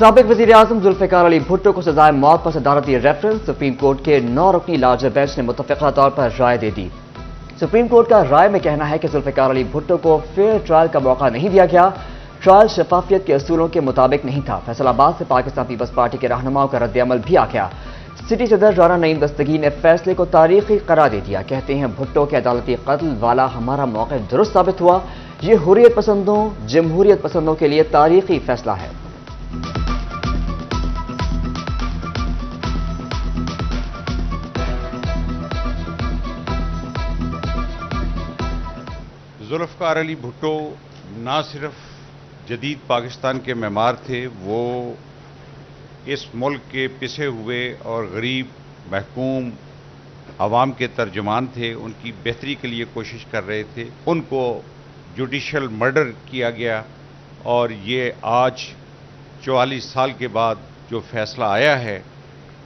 साबिक वज़ीर-ए-आज़म जुल्फ़िकार अली भुट्टो को सजाए मौत पर सदारती रेफरेंस सुप्रीम कोर्ट के 9 रुकनी लार्जर बेंच ने मुत्तफ़िक़ा तौर पर राय दे दी। सुप्रीम कोर्ट का राय में कहना है कि जुल्फ़िकार अली भुट्टो को फेयर ट्रायल का मौका नहीं दिया गया। ट्रायल शफाफियत के असूलों के मुताबिक नहीं था। फैसलाबाद से पाकिस्तान पीपल्स पार्टी के रहनुमाओं का रद्द-ए-अमल भी आ गया। सिटी सदर राना नईम दस्तगीर ने फैसले को तारीखी करार दे दिया। कहते हैं भुट्टो के अदालती कत्ल वाला हमारा मौक़िफ़ दुरुस्त साबित हुआ। ये हुर्रियत पसंदों, जमहूरियत पसंदों के लिए तारीखी फैसला है। जुल्फ़िकार अली भुट्टो ना सिर्फ जदीद पाकिस्तान के मेमार थे, वो इस मुल्क के पिसे हुए और गरीब महकूम अवाम के तर्जुमान थे। उनकी बेहतरी के लिए कोशिश कर रहे थे। उनको जुडिशल मर्डर किया गया और ये आज 44 साल के बाद जो फैसला आया है,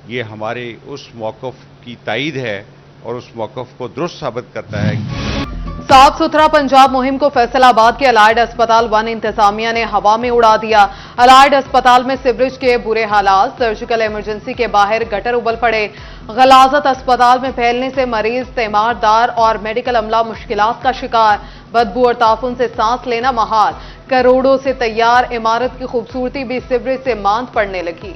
ये हमारे उस मौक़िफ़ की तायीद है और उस मौक़िफ़ को दुरुस्त साबित करता है। साफ सुथरा पंजाब मुहिम को फैसलाबाद के अलाइड अस्पताल 1 इंतजामिया ने हवा में उड़ा दिया। अलाइड अस्पताल में सीवरेज के बुरे हालात, सर्जिकल इमरजेंसी के बाहर गटर उबल पड़े। गलाजत अस्पताल में फैलने से मरीज, तीमारदार और मेडिकल अमला मुश्किलात का शिकार। बदबू और ताफुन से सांस लेना महाल। करोड़ों से तैयार इमारत की खूबसूरती भी सीवरेज से मांद पड़ने लगी।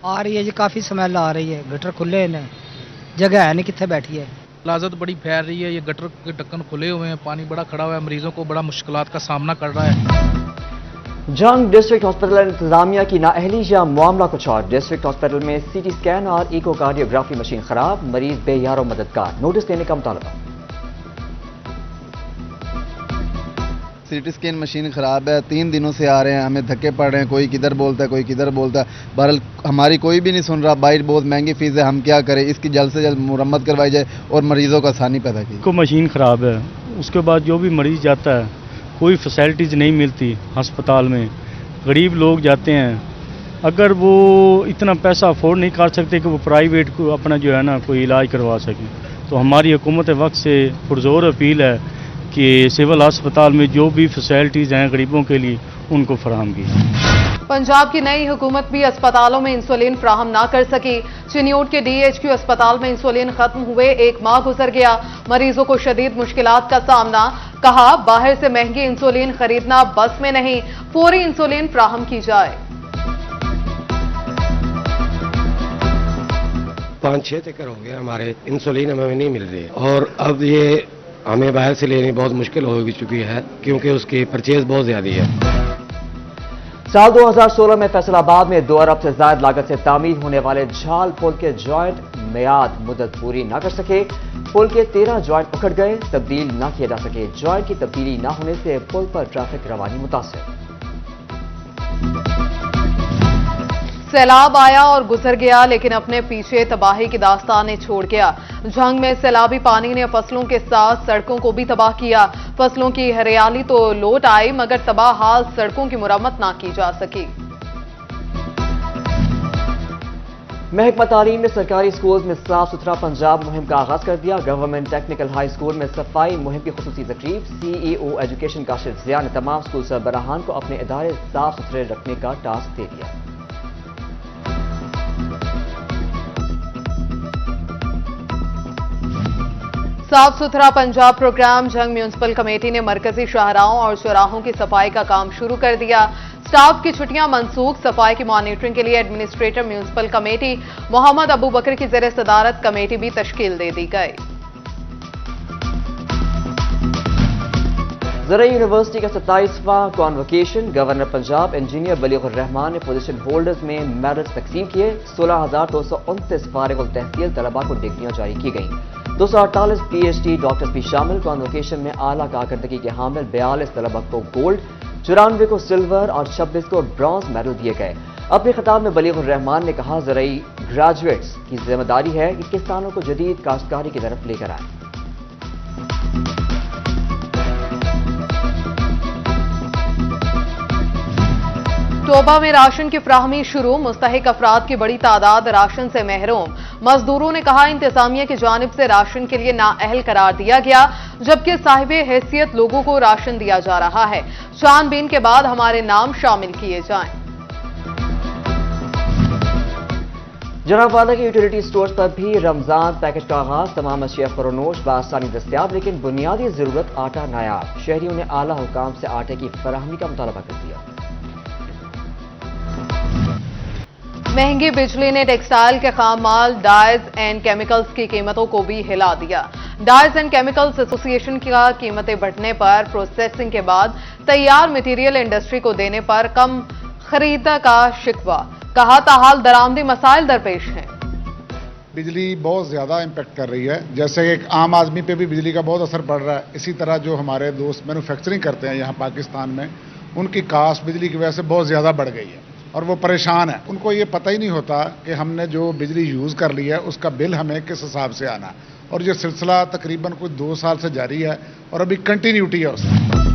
आ रही है जी, काफ़ी स्मेल आ रही है। गटर खुले हैं, जगह है नहीं कितने बैठी है। लाजत बड़ी फैल रही है। ये गटर के ढक्कन खुले हुए हैं, पानी बड़ा खड़ा हुआ है, मरीजों को बड़ा मुश्किलात का सामना कर रहा है। जंग डिस्ट्रिक्ट हॉस्पिटल इंतजामिया की नाअहली या मामला कुछ और। डिस्ट्रिक्ट हॉस्पिटल में सीटी स्कैन और इकोकार्डियोग्राफी मशीन खराब, मरीज बेयारो मददगार, नोटिस देने का मुतालबा। सीटी स्कैन मशीन ख़राब है, 3 दिनों से आ रहे हैं, हमें धक्के पड़ रहे हैं। कोई किधर बोलता है, कोई किधर बोलता है। बहरहाल हमारी कोई भी नहीं सुन रहा। बाइट बहुत महंगी फीस है, हम क्या करें। इसकी जल्द से जल्द मुरम्मत करवाई जाए और मरीजों को आसानी पैदा की। को मशीन ख़राब है, उसके बाद जो भी मरीज़ जाता है कोई फैसिलिटीज़ नहीं मिलती अस्पताल में। गरीब लोग जाते हैं, अगर वो इतना पैसा अफोर्ड नहीं कर सकते कि वो प्राइवेट को अपना जो है ना कोई इलाज करवा सकें, तो हमारी हुकूमत वक्त से पुरजोर अपील है कि सिविल अस्पताल में जो भी फैसिलिटीज़ हैं गरीबों के लिए उनको फराहम की। पंजाब की नई हुकूमत भी अस्पतालों में इंसुलिन फ्राहम ना कर सकी। चिन्योट के DHQ अस्पताल में इंसुलिन खत्म हुए 1 माह गुजर गया। मरीजों को शदीद मुश्किलात का सामना। कहा बाहर से महंगी इंसुलिन खरीदना बस में नहीं, फौरी इंसुलिन फ्राहम की जाए। 5-6 चक्कर हो गए हमारे, इंसुलिन हमें नहीं मिल रही और अब ये हमें बाहर से लेनी बहुत मुश्किल हो चुकी है क्योंकि उसकी परचेज बहुत ज्यादा है। साल 2016 में फैसलाबाद में 2 अरब से ज्यादा लागत से तामीर होने वाले झाल पुल के जॉइंट मियाद मुद्दत पूरी न कर सके। पुल के 13 जॉइंट उखड़ गए, तब्दील न किए जा सके। जॉइंट की तब्दीली न होने से पुल पर ट्रैफिक रवानी मुतासिर। सैलाब आया और गुजर गया, लेकिन अपने पीछे तबाही की दास्तानें छोड़ गया। जंग में सैलाबी पानी ने फसलों के साथ सड़कों को भी तबाह किया। फसलों की हरियाली तो लौट आई, मगर तबाह हाल सड़कों की मुरम्मत ना की जा सकी। महकमा तालीम ने सरकारी स्कूल्स में साफ सुथरा पंजाब मुहिम का आगाज कर दिया। गवर्नमेंट टेक्निकल हाई स्कूल में सफाई मुहिम की खुसूसी तकरीब। CEO एजुकेशन काशिफ ज़िया ने तमाम स्कूल सरबराहान को अपने इदारे साफ सुथरे रखने का टास्क दे दिया। साफ सुथरा पंजाब प्रोग्राम जंग म्यूनिसिपल कमेटी ने मरकजी शाहराहों और चौराहों की सफाई का काम शुरू कर दिया। स्टाफ की छुट्टियां मनसूख। सफाई की मॉनिटरिंग के लिए administrator municipal committee Mohammad Abu Bakar की ज़ेर सदारत कमेटी भी तश्कील दे दी गई। ज़राई यूनिवर्सिटी का 27वां convocation. Governor Punjab engineer Baligur Rahman ने पोजीशन होल्डर्स में मेडल्स तकसीम किए। 16,229 फारिग तहसील तलबा को डिग्रियां जारी की गईं। 248 PhD डॉक्टर्स भी शामिल। कॉन्वोकेशन में आला कारकर्दगी के हामिल 42 तलबा को गोल्ड, 94 को सिल्वर और 26 को ब्रॉन्ज मेडल दिए गए। अपने खिताब में बलीगुर रहमान ने कहा ज़राई ग्रेजुएट्स की जिम्मेदारी है कि किसानों को जदीद काश्तकारी की तरफ लेकर आए। टोबा में राशन की फराहमी शुरू, मुस्तहिक अफराद की बड़ी तादाद राशन से महरूम। मजदूरों ने कहा इंतजामिया की जानिब से राशन के लिए नाअहल करार दिया गया, जबकि साहिबे हैसियत लोगों को राशन दिया जा रहा है। छानबीन के बाद हमारे नाम शामिल किए जाएं। जनाबवाला के यूटिलिटी स्टोर्स पर भी रमजान पैकेज का आगाज। तमाम अशिया फरोनोश बआसानी दस्तियाब, लेकिन बुनियादी जरूरत आटा नायाब। शहरियों ने आला हुकाम से आटे की फराहमी का मुतालबा कर दिया। महंगी बिजली ने टेक्सटाइल के खाम माल डाइज एंड केमिकल्स की कीमतों को भी हिला दिया। डाइज एंड केमिकल्स एसोसिएशन की कीमतें बढ़ने पर प्रोसेसिंग के बाद तैयार मटेरियल इंडस्ट्री को देने पर कम खरीदने का शिकवा। कहा ताहाल दरामदी मसाइल दरपेश हैं। बिजली बहुत ज़्यादा इम्पेक्ट कर रही है, जैसे एक आम आदमी पे भी बिजली का बहुत असर पड़ रहा है। इसी तरह जो हमारे दोस्त मैन्युफैक्चरिंग करते हैं यहाँ पाकिस्तान में, उनकी कास्ट बिजली की वजह से बहुत ज़्यादा बढ़ गई है और वो परेशान है। उनको ये पता ही नहीं होता कि हमने जो बिजली यूज़ कर ली है उसका बिल हमें किस हिसाब से आना, और ये सिलसिला तकरीबन कुछ 2 साल से जारी है और अभी कंटिन्यूटी है उसमें।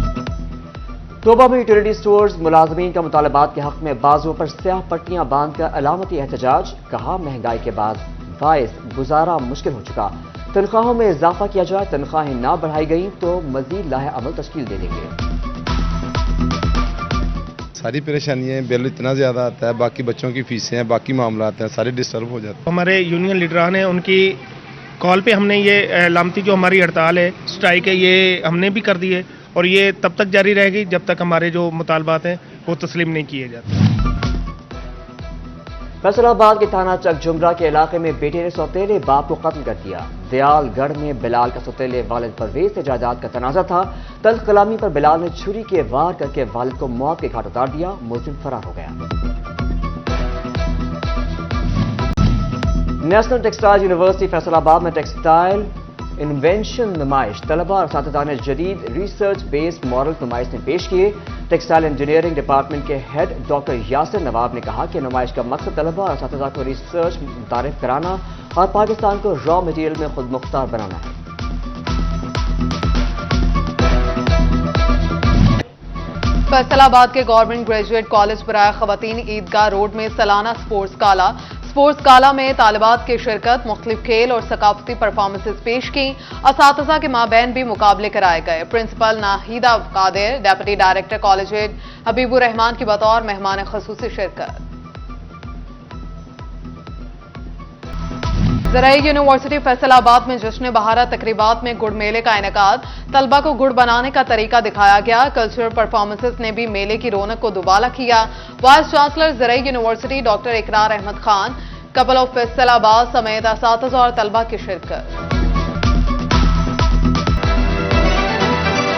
तोबा में यूटिलिटी स्टोर्स मुलाजमीन का मुतालबात के हक में बाजुओं पर स्याह पट्टियां बांधकर अलामती एहतजाज। कहा महंगाई के बाद बायस गुजारा मुश्किल हो चुका, तनख्वाहों में इजाफा किया जाए, तनख्वाहें ना बढ़ाई गई तो मजीद लाहे अमल तश्कील दे देंगे। सारी परेशानियाँ, बिल इतना ज़्यादा आता है, बाकी बच्चों की फीसें हैं, बाकी मामला हैं, सारे डिस्टर्ब हो जाते हैं। हमारे यूनियन लीडरान हैं, उनकी कॉल पे हमने ये अलामती जो हमारी हड़ताल है, स्ट्राइक है, ये हमने भी कर दी है और ये तब तक जारी रहेगी जब तक हमारे जो मुतालबात हैं वो तस्लीम नहीं किए जाते। फैसलाबाद के थाना चक जुमरा के इलाके में बेटे ने सौतेले बाप को कत्ल कर दिया। दयालगढ़ में बिलाल का सौतेले वालिद परवेज से जायदाद का तनाजा था। तल्ख कलामी पर बिलाल ने छुरी के वार करके वालिद को मौत के घाट उतार दिया। मुलजिम फरार हो गया। नेशनल टेक्सटाइल यूनिवर्सिटी फैसलाबाद में टेक्सटाइल इन्वेंशन नुमाइश तलबा और साथीदार ने जदीद रिसर्च बेस्ड मॉडल नुमाइश में पेश किए। टेक्सटाइल इंजीनियरिंग डिपार्टमेंट के हेड डॉक्टर यासिर नवाब ने कहा कि नुमाइश का मकसद तलबा और साथीदार को रिसर्च मुतारिफ कराना और पाकिस्तान को रॉ मटेरियल में खुद मुख्तार बनाना है। फैसलाबाद के गवर्नमेंट ग्रेजुएट कॉलेज बराए खवातीन ईदगाह रोड में सालाना स्पोर्ट्स काला में तालिबात की शिरकत, मुख्तलिफ खेल और सकाफती परफॉर्मेंसेज पेश की। असातिज़ा के माबैन भी मुकाबले कराए गए। Principal Nahida Qadir, deputy director college Habibur Rahman की बतौर मेहमान खसूसी शिरकत। ज़राई यूनिवर्सिटी फैसलाबाद में जश्न बहारा तकरीबात में गुड़ मेले का इनेकाद। तलबा को गुड़ बनाने का तरीका दिखाया गया। कल्चरल परफॉर्मेंसेस ने भी मेले की रौनक को दुबाला किया। वाइस चांसलर ज़राई यूनिवर्सिटी डॉक्टर इकरार अहमद खान, कपल ऑफ फैसलाबाद समेत असातिज़ा और तलबा की शिरकत।